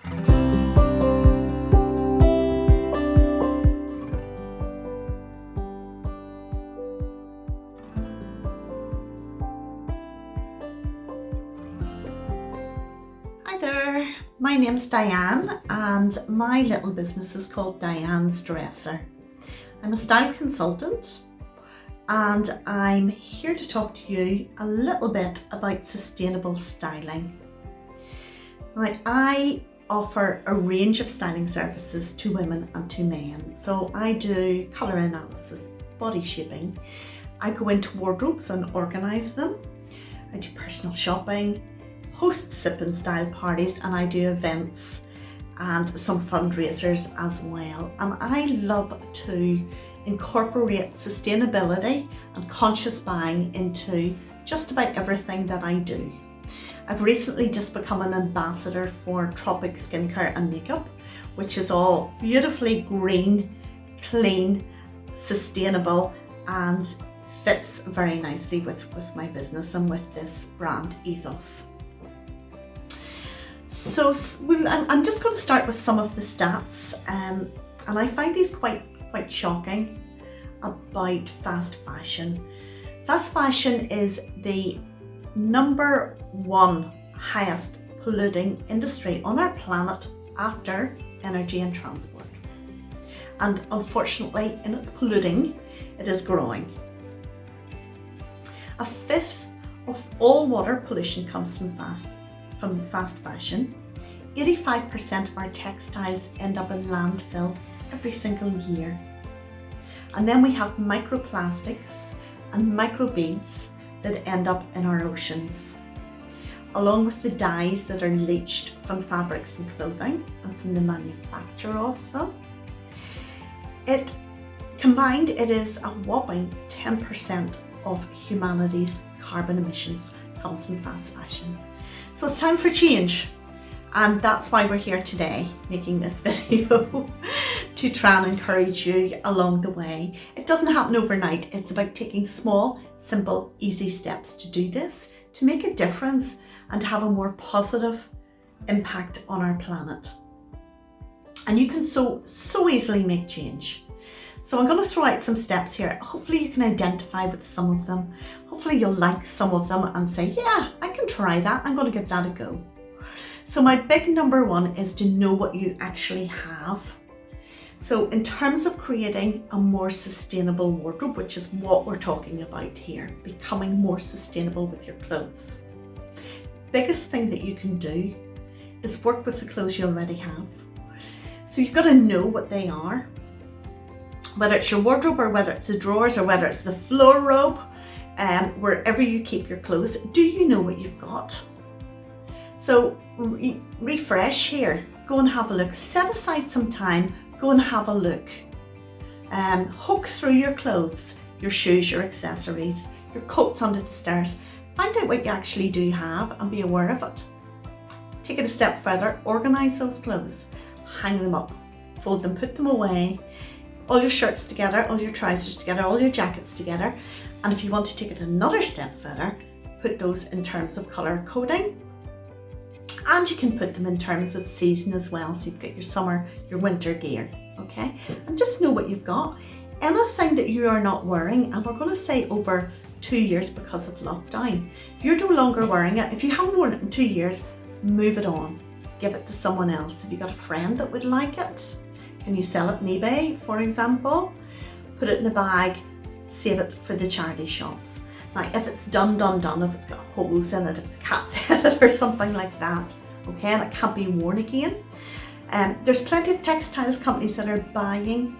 Hi there, my name's Diane and my little business is called Diane's Dresser. I'm a style consultant and I'm here to talk to you a little bit about sustainable styling. Now, I offer a range of styling services to women and to men. So I do colour analysis, body shaping, I go into wardrobes and organise them, I do personal shopping, host sip and style parties, and I do events and some fundraisers as well. And I love to incorporate sustainability and conscious buying into just about everything that I do. I've recently just become an ambassador for Tropic Skincare and Makeup, which is all beautifully green, clean, sustainable, and fits very nicely with my business and with this brand ethos. So I'm just going to start with some of the stats, and I find these quite shocking about fast fashion. Fast fashion is the number one highest polluting industry on our planet after energy and transport. And unfortunately, in its polluting, it is growing. A fifth of all water pollution comes from fast fashion. 85% of our textiles end up in landfill every single year. And then we have microplastics and microbeads that end up in our oceans, along with the dyes that are leached from fabrics and clothing and from the manufacture of them. Combined, it is a whopping 10% of humanity's carbon emissions comes from fast fashion. So it's time for change, and that's why we're here today making this video to try and encourage you along the way. It doesn't happen overnight. It's about taking small, simple, easy steps to do this, to make a difference and have a more positive impact on our planet. And you can so easily make change. So I'm going to throw out some steps here. Hopefully you can identify with some of them. Hopefully you'll like some of them and say, yeah, I can try that. I'm going to give that a go. So my big number one is to know what you actually have. So in terms of creating a more sustainable wardrobe, which is what we're talking about here, becoming more sustainable with your clothes. Biggest thing that you can do is work with the clothes you already have. So you've got to know what they are. Whether it's your wardrobe or whether it's the drawers or whether it's the floor robe, wherever you keep your clothes, do you know what you've got? So refresh here, go and have a look, set aside some time, go and have a look. Hook through your clothes, your shoes, your accessories, your coats under the stairs. Find out what you actually do have and be aware of it. Take it a step further, organise those clothes, hang them up, fold them, put them away. All your shirts together, all your trousers together, all your jackets together. And if you want to take it another step further, put those in terms of colour coding. And you can put them in terms of season as well. So you've got your summer, your winter gear, okay? And just know what you've got. Anything that you are not wearing, and we're going to say over 2 years because of lockdown, if you're no longer wearing it, if you haven't worn it in 2 years, move it on. Give it to someone else. If you've got a friend that would like it, can you sell it on eBay, for example? Put it in a bag, save it for the charity shops. Now, if it's done, if it's got holes in it, if the cat's had it or something like that, okay, and it can't be worn again. There's plenty of textiles companies that are buying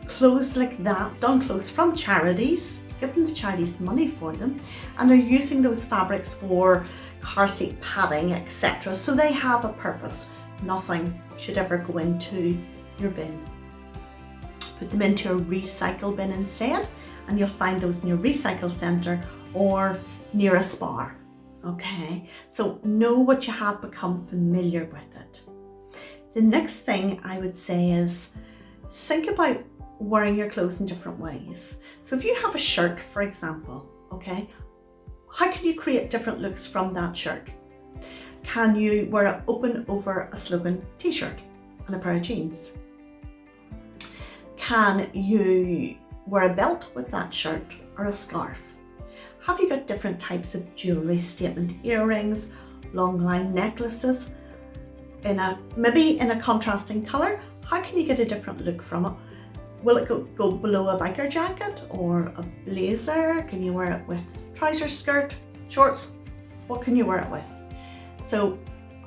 clothes like that, done clothes from charities, giving the charities money for them, and are using those fabrics for car seat padding, etc. So they have a purpose. Nothing should ever go into your bin. Put them into a recycle bin instead, and you'll find those in your recycle centre or near a spa. Okay, so know what you have, become familiar with it. The next thing I would say is think about wearing your clothes in different ways. So if you have a shirt, for example, okay, how can you create different looks from that shirt? Can you wear it open over a slogan t-shirt and a pair of jeans? Can you wear a belt with that shirt or a scarf? Have you got different types of jewellery, statement earrings, long line necklaces, maybe in a contrasting colour? How can you get a different look from it? Will it go below a biker jacket or a blazer? Can you wear it with trousers, skirt, shorts? What can you wear it with? So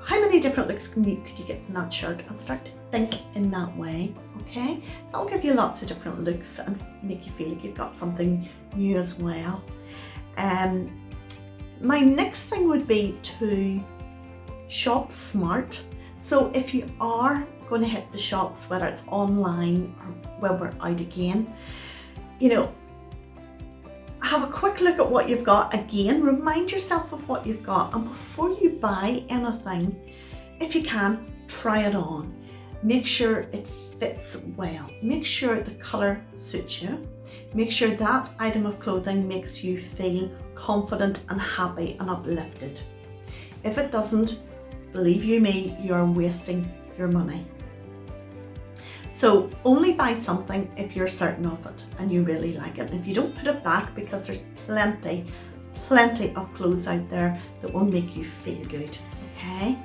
how many different looks could you get from that shirt? And start to think in that way, okay? That'll give you lots of different looks and make you feel like you've got something new as well. My next thing would be to shop smart. So if you are going to hit the shops, whether it's online or when we're out again, have a quick look at what you've got again, remind yourself of what you've got, and before you buy anything, if you can, try it on. Make sure it fits well. Make sure the colour suits you. Make sure that item of clothing makes you feel confident and happy and uplifted. If it doesn't, believe you me, you're wasting your money. So only buy something if you're certain of it and you really like it. And if you don't, put it back, because there's plenty of clothes out there that will make you feel good, okay?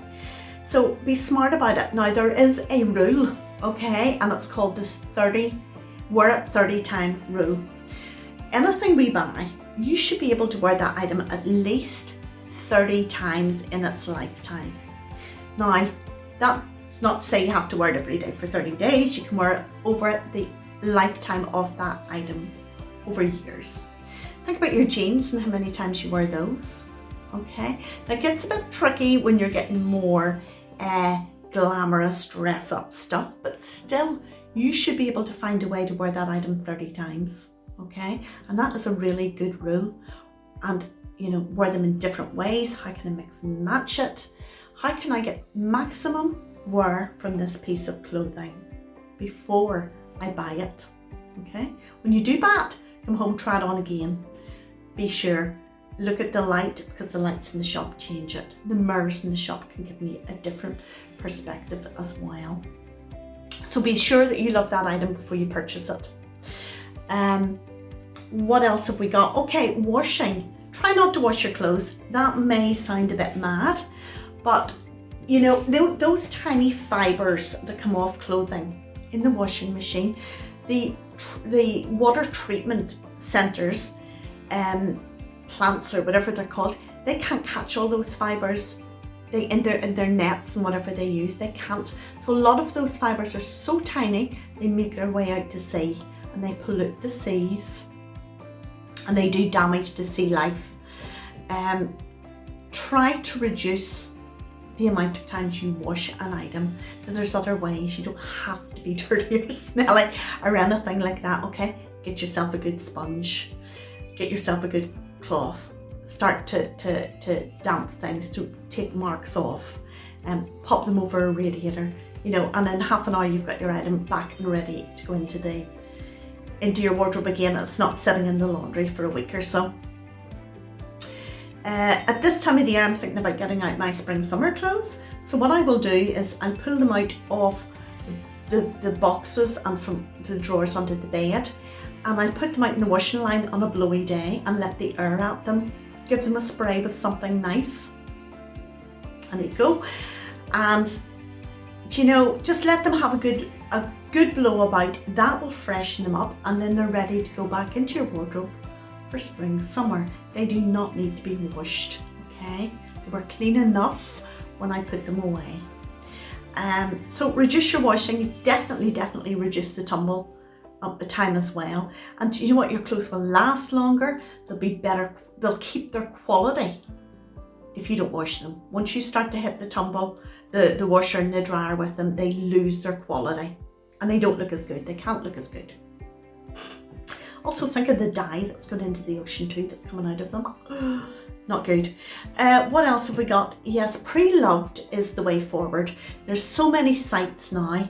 So be smart about it. Now there is a rule, okay, and it's called the wear it 30 time rule. Anything we buy, you should be able to wear that item at least 30 times in its lifetime. Now, that's not to say you have to wear it every day for 30 days. You can wear it over the lifetime of that item, over years. Think about your jeans and how many times you wear those, okay? Now it gets a bit tricky when you're getting more glamorous dress up stuff, but still you should be able to find a way to wear that item 30 times, okay? And that is a really good rule. And wear them in different ways. How can I mix and match it? How can I get maximum wear from this piece of clothing before I buy it, okay? When you do buy it, come home, try it on again. Be sure, look at the light, because the lights in the shop change it. The mirrors in the shop can give me a different perspective as well. So be sure that you love that item before you purchase it. What else have we got? Okay, washing. Try not to wash your clothes. That may sound a bit mad, but those tiny fibers that come off clothing in the washing machine, the water treatment centers, plants or whatever they're called, they can't catch all those fibers. They in their nets and whatever they use, they can't. So a lot of those fibers are so tiny, they make their way out to sea and they pollute the seas and they do damage to sea life. Try to reduce the amount of times you wash an item. And there's other ways. You don't have to be dirty or smelly or anything like that, okay? Get yourself a good sponge. Get yourself a good cloth. Start to damp things, to take marks off, and pop them over a radiator, and in half an hour you've got your item back and ready to go into your wardrobe again. It's not sitting in the laundry for a week or so. At this time of the year, I'm thinking about getting out my spring summer clothes. So what I will do is I'll pull them out of the boxes and from the drawers under the bed, and I'll put them out in the washing line on a blowy day and let the air at them. Give them a spray with something nice. And there you go. And just let them have a good blow about. That will freshen them up, and then they're ready to go back into your wardrobe for spring, summer. They do not need to be washed, okay? They were clean enough when I put them away. So reduce your washing. Definitely reduce the tumble up the time as well. And you know what? Your clothes will last longer. They'll be better. They'll keep their quality if you don't wash them. Once you start to hit the tumble, the washer and the dryer with them, they lose their quality and they don't look as good. They can't look as good. Also think of the dye that's gone into the ocean too, that's coming out of them. Not good. What else have we got? Yes, pre-loved is the way forward. There's so many sites now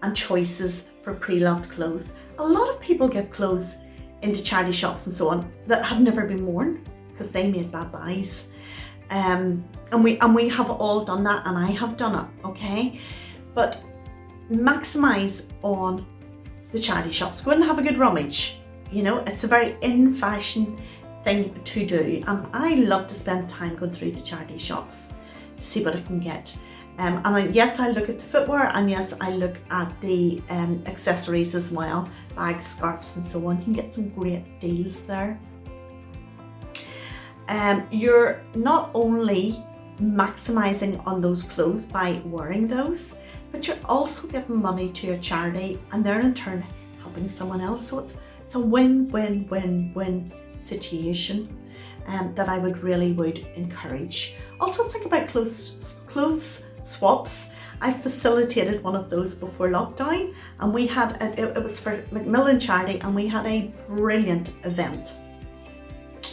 and choices for pre-loved clothes. A lot of people give clothes into charity shops and so on that have never been worn because they made bad buys. And we have all done that, and I have done it, okay? But maximise on the charity shops. Go and have a good rummage. You know, it's a very in fashion thing to do, and I love to spend time going through the charity shops to see what I can get. Yes, I look at the footwear, and yes, I look at the accessories as well, bags, scarves and so on. You can get some great deals there. You're not only maximising on those clothes by wearing those, but you're also giving money to your charity, and they're in turn helping someone else. So it's a win-win-win-win situation that I would encourage. Also think about clothes swaps. I facilitated one of those before lockdown, and we had it was for Macmillan Charity, and we had a brilliant event.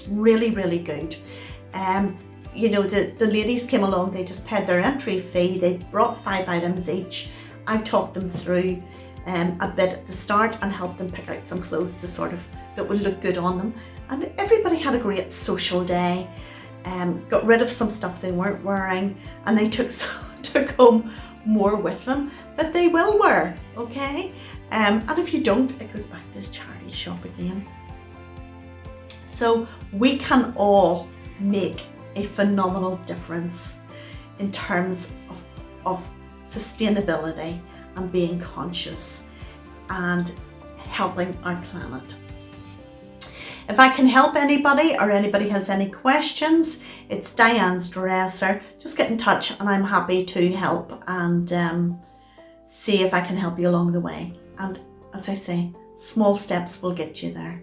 Really good. You know, the ladies came along, they just paid their entry fee, they brought 5 items each. I talked them through a bit at the start and helped them pick out some clothes to that would look good on them. And everybody had a great social day, got rid of some stuff they weren't wearing, and they took home more with them that they will wear, okay? And if you don't, it goes back to the charity shop again. So we can all make a phenomenal difference in terms of sustainability and being conscious and helping our planet. If I can help anybody, or anybody has any questions, it's Diane's Dresser. Just get in touch, and I'm happy to help and see if I can help you along the way. And as I say, small steps will get you there.